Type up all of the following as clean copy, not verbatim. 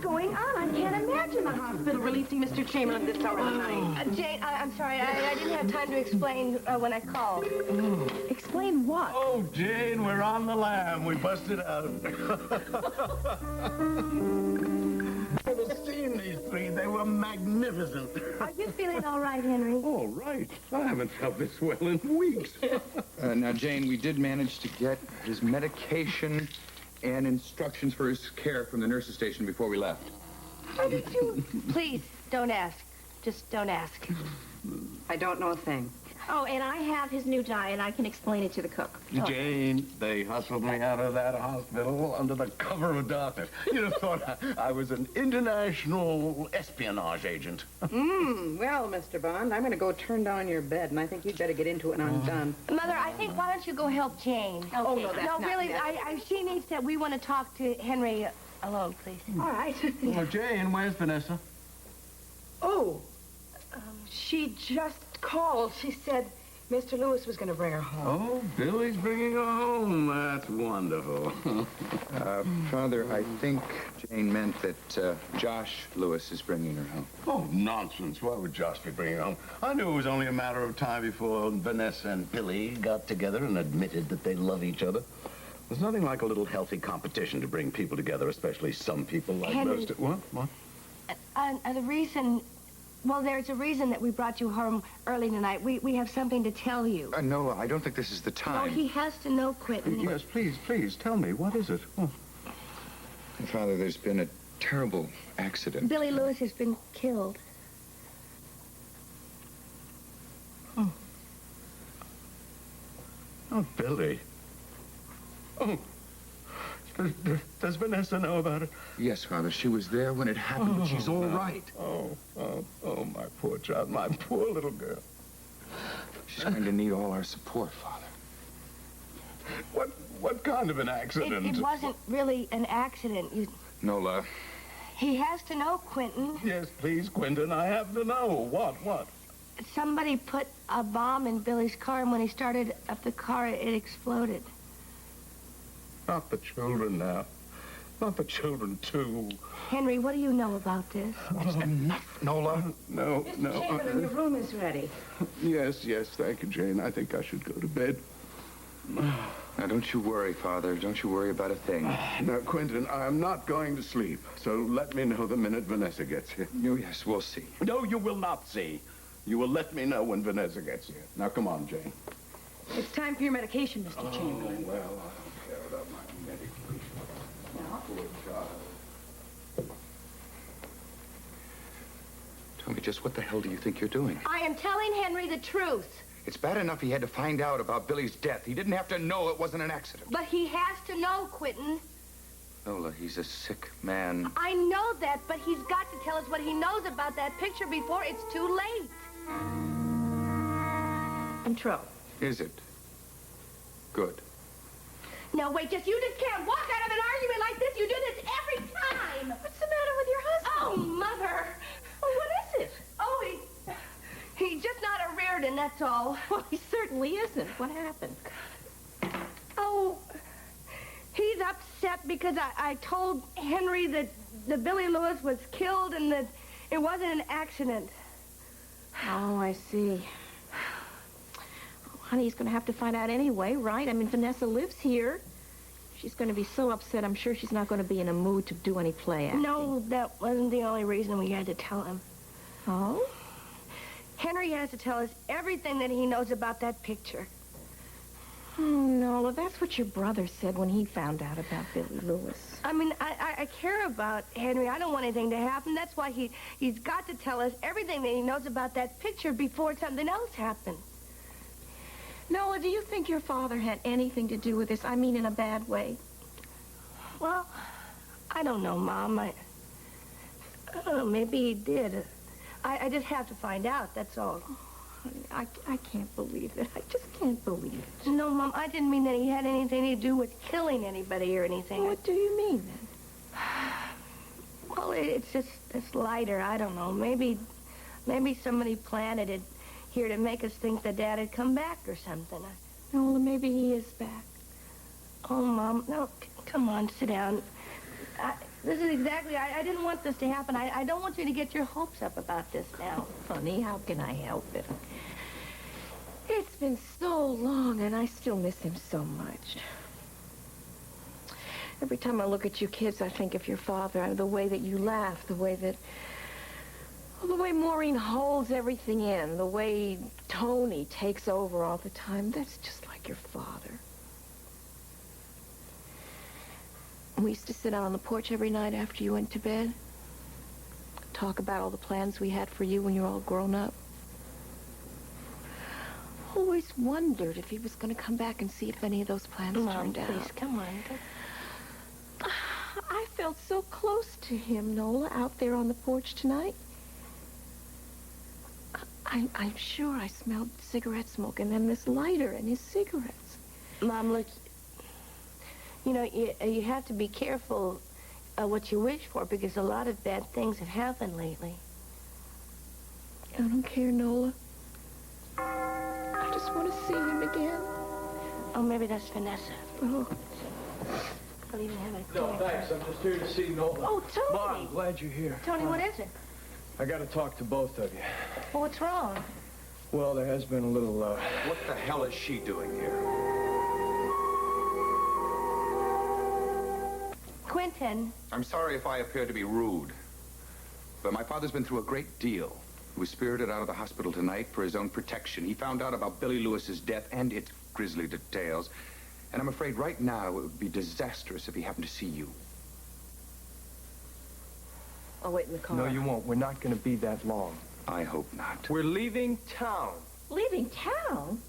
going on? I can't imagine the hospital releasing Mr. Chamberlain this hour of the night. Jane, I'm sorry. I didn't have time to explain when I called. Explain what? Oh, Jane, we're on the lam. We busted out. I've never seen these three. They were magnificent. Are you feeling all right, Henry? All right. I haven't felt this well in weeks. Now, Jane, we did manage to get his medication and instructions for his care from the nurse's station before we left. How did you... Please, don't ask. Just don't ask. I don't know a thing. Oh, and I have his new diet. I can explain it to the cook. Jane, they hustled me out of that hospital under the cover of darkness. You'd have thought I was an international espionage agent. Well, Mr. Bond, I'm going to go turn down your bed, and I think you'd better get into it and undone. Mother, I think, why don't you go help Jane? Okay. Oh, no, that's No, not really, necessary. she needs to... We want to talk to Henry alone, please. All right. Oh, Jane, where's Vanessa? Oh, she just called. She said Mr. Lewis was going to bring her home. Oh, Billy's bringing her home. That's wonderful. Father, I think Jane meant that Josh Lewis is bringing her home. Oh, nonsense. Why would Josh be bringing her home? I knew it was only a matter of time before Vanessa and Billy got together and admitted that they love each other. There's nothing like a little healthy competition to bring people together, especially some people like Henry. most... What? What? The reason... Well, there's a reason that we brought you home early tonight. We have something to tell you. Nola, I don't think this is the No, time. he has to know, Quentin. Yes, please, tell me. What is it? Oh. Father, there's been a terrible accident. Billy Lewis has been killed. Oh, Billy. Oh. Does Vanessa know about it? Yes, Father, she was there when it happened, but she's all right. Oh, my poor child, my poor little girl. She's going to need all our support, Father. What kind of an accident? It wasn't really an accident. Nola. He has to know, Quentin. Yes, please, Quentin, I have to know. What? Somebody put a bomb in Billy's car, and when he started up the car, it exploded. Not the children now. Not the children, too. Henry, what do you know about this? That's enough, Nola. No. Chamberlain, your room is ready. Yes, thank you, Jane. I think I should go to bed. Now, don't you worry, Father. Don't you worry about a thing. Now, Quentin, I'm not going to sleep, so let me know the minute Vanessa gets here. Oh, yes, we'll see. No, you will not see. You will let me know when Vanessa gets here. Now, come on, Jane. It's time for your medication, Mr. Chamberlain. Well, I don't care about my medication. Poor child. Tell me, just what the hell do you think you're doing? I am telling Henry the truth. It's bad enough he had to find out about Billy's death. He didn't have to know it wasn't an accident. But he has to know, Quentin. Nola, he's a sick man. I know that, but he's got to tell us what he knows about that picture before it's too late. I'm trouble. Is it? Good. No, wait, you just can't walk out of an argument like this. You do this every time. What's the matter with your husband? Oh, Mother. Oh, what is it? Oh, he's just not a Reardon, that's all. Well, he certainly isn't. What happened? Oh, he's upset because I told Henry that the Billy Lewis was killed and that it wasn't an accident. Oh, I see. Honey, he's going to have to find out anyway, right? I mean, Vanessa lives here. She's going to be so upset, I'm sure she's not going to be in a mood to do any play acting. No, that wasn't the only reason we had to tell him. Oh? Henry has to tell us everything that he knows about that picture. Oh, Nola, that's what your brother said when he found out about Billy Lewis. I mean, I care about Henry. I don't want anything to happen. That's why he's got to tell us everything that he knows about that picture before something else happens. Nola, do you think your father had anything to do with this? I mean, in a bad way. Well, I don't know, Mom. I don't know. Maybe he did. I just have to find out, that's all. I can't believe it. I just can't believe it. No, Mom, I didn't mean that he had anything to do with killing anybody or anything. What do you mean, then? Well, it's lighter. I don't know. Maybe somebody planted it here to make us think that Dad had come back or something. Nola, maybe he is back. Oh, Mom, no, come on, sit down. This is exactly, I didn't want this to happen. I don't want you to get your hopes up about this now. Honey, how can I help it? It's been so long, and I still miss him so much. Every time I look at you kids, I think of your father, the way that you laugh, the way Maureen holds everything in, the way Tony takes over all the time. That's just like your father. We used to sit out on the porch every night after you went to bed, talk about all the plans we had for you when you're all grown up. Always wondered if he was going to come back and see if any of those plans turned out. Please, come on. I felt so close to him, Nola, out there on the porch tonight. I'm sure I smelled cigarette smoke and then this lighter and his cigarettes. Mom, look, you know, you have to be careful what you wish for because a lot of bad things have happened lately. I don't care, Nola. I just want to see him again. Oh, maybe that's Vanessa. Oh. I'll even have it. No, thanks. I'm just here to see Nola. Oh, Tony! Mom, I'm glad you're here. Tony, what is it? I got to talk to both of you. Well, what's wrong? Well, there has been a little, What the hell is she doing here? Quentin. I'm sorry if I appear to be rude, but my father's been through a great deal. He was spirited out of the hospital tonight for his own protection. He found out about Billy Lewis's death and its grisly details, and I'm afraid right now it would be disastrous if he happened to see you. I'll wait in the car. No, you won't. We're not going to be that long. I hope not. We're leaving town. Leaving town?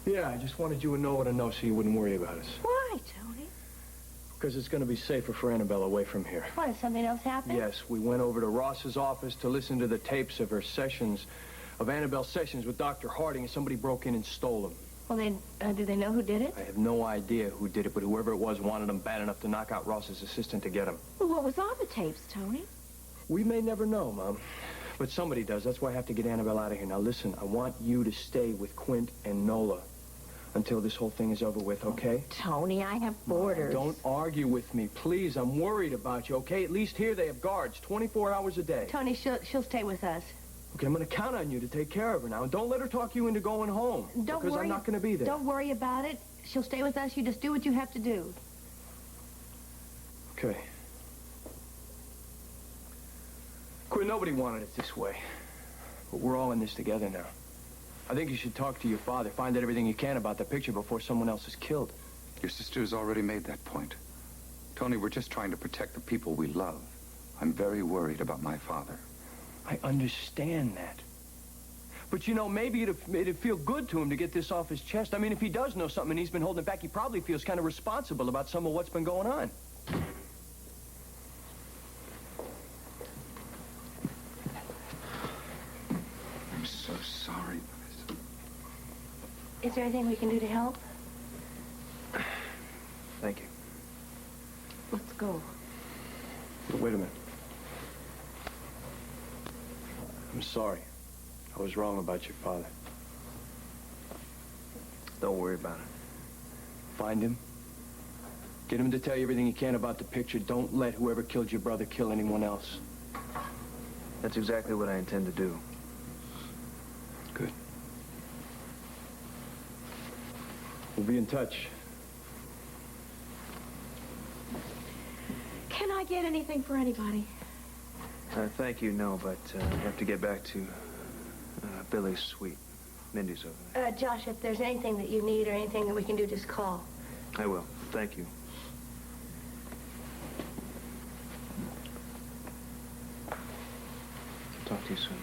Yeah, I just wanted you and Nola to know so you wouldn't worry about us. Why, Tony? Because it's going to be safer for Annabelle away from here. What, has something else happened? Yes, we went over to Ross's office to listen to the tapes of Annabelle's sessions with Dr. Harding, and somebody broke in and stole them. Well, do they know who did it? I have no idea who did it, but whoever it was wanted them bad enough to knock out Ross's assistant to get them. Well, what was on the tapes, Tony? We may never know, Mom. But somebody does. That's why I have to get Annabelle out of here. Now, listen, I want you to stay with Quint and Nola until this whole thing is over with, okay? Tony, I have boarders. Don't argue with me, please. I'm worried about you, okay? At least here they have guards 24 hours a day. Tony, she'll stay with us. Okay, I'm going to count on you to take care of her now. And don't let her talk you into going home. Don't because worry. I'm not going to be there. Don't worry about it. She'll stay with us. You just do what you have to do. Okay. Quinn, nobody wanted it this way. But we're all in this together now. I think you should talk to your father. Find out everything you can about the picture before someone else is killed. Your sister has already made that point. Tony, we're just trying to protect the people we love. I'm very worried about my father. I understand that. But, you know, maybe it'd feel good to him to get this off his chest. I mean, if he does know something and he's been holding it back, he probably feels kind of responsible about some of what's been going on. I'm so sorry. Is there anything we can do to help? Thank you. Let's go. But wait a minute. I'm sorry. I was wrong about your father. Don't worry about it. Find him. Get him to tell you everything he can about the picture. Don't let whoever killed your brother kill anyone else. That's exactly what I intend to do. Good. We'll be in touch. Can I get anything for anybody? Thank you, no, but I have to get back to Billy's suite. Mindy's over there. Josh, if there's anything that you need or anything that we can do, just call. I will. Thank you. Talk to you soon.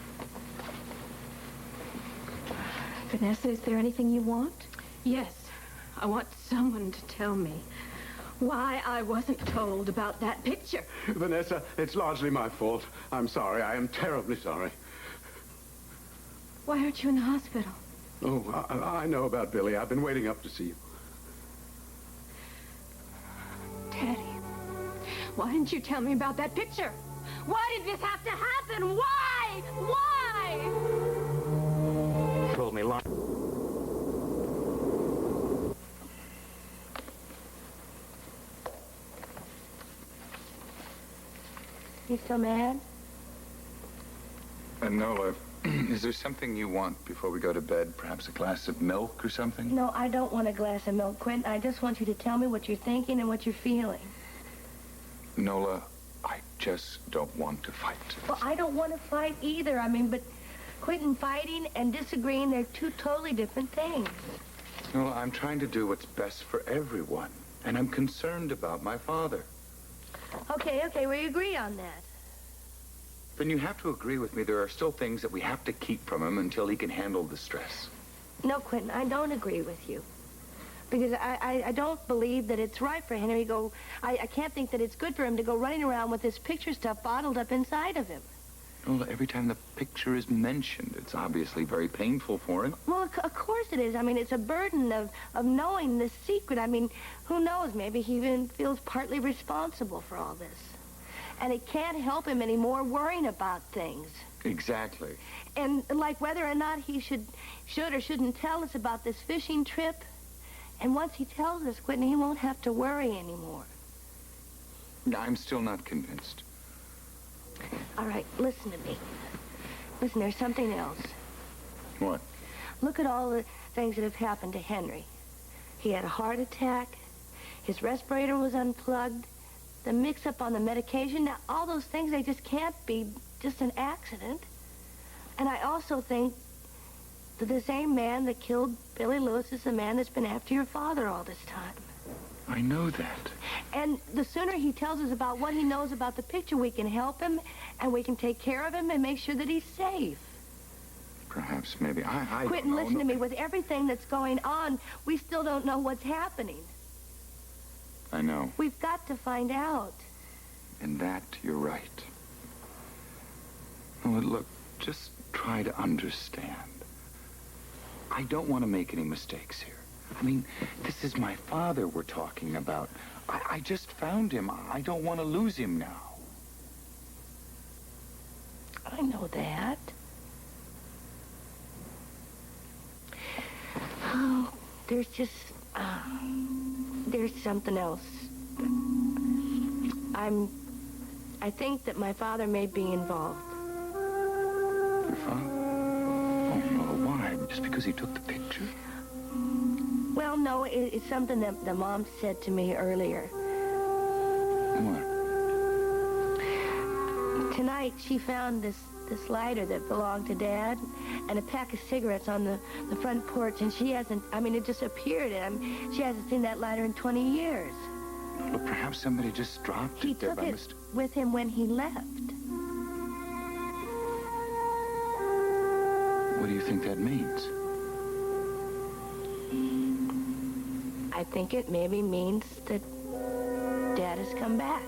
Vanessa, is there anything you want? Yes, I want someone to tell me why I wasn't told about that picture. Vanessa, it's largely my fault. I'm sorry. I am terribly sorry. Why aren't you in the hospital? Oh, I know about Billy. I've been waiting up to see you. Daddy, why didn't you tell me about that picture? Why did this have to happen? Why? Why? Told me long. You still mad? Nola, is there something you want before we go to bed? Perhaps a glass of milk or something? No, I don't want a glass of milk, Quint. I just want you to tell me what you're thinking and what you're feeling. Nola, I just don't want to fight. Well, I don't want to fight either. I mean, but quitting fighting and disagreeing, they're two totally different things. Nola, I'm trying to do what's best for everyone. And I'm concerned about my father. Okay, we agree on that. Then you have to agree with me there are still things that we have to keep from him until he can handle the stress. No, Quentin, I don't agree with you. Because I don't believe that it's right for Henry to go... I can't think that it's good for him to go running around with this picture stuff bottled up inside of him. Nola, every time the picture is mentioned, it's obviously very painful for him. Well, of course it is. I mean, it's a burden of knowing this secret. I mean, who knows? Maybe he even feels partly responsible for all this. And it can't help him anymore worrying about things. Exactly. And like whether or not he should or shouldn't tell us about this fishing trip. And once he tells us, Quentin, he won't have to worry anymore. I'm still not convinced. All right, listen to me. Listen, there's something else. What? Look at all the things that have happened to Henry. He had a heart attack. His respirator was unplugged. The mix-up on the medication. Now, all those things, they just can't be just an accident. And I also think that the same man that killed Billy Lewis is the man that's been after your father all this time. I know that. And the sooner he tells us about what he knows about the picture, we can help him, and we can take care of him and make sure that he's safe. Perhaps, maybe. I Quentin, don't know. listen to me. With everything that's going on, we still don't know what's happening. I know. We've got to find out. In that, you're right. Well, look, just try to understand. I don't want to make any mistakes here. I mean, this is my father we're talking about. I just found him. I don't want to lose him now. I know that. Oh, there's something else. I think that my father may be involved. Your father? Oh, no, why? Just because he took the picture? Well, no, it's something that the mom said to me earlier. What? Tonight, she found this lighter that belonged to Dad and a pack of cigarettes on the front porch, and she hasn't, I mean, it just appeared, and she hasn't seen that lighter in 20 years. Well, perhaps somebody just dropped He it there took by it mistake. with him when he left. What do you think that means? I think it maybe means that Dad has come back.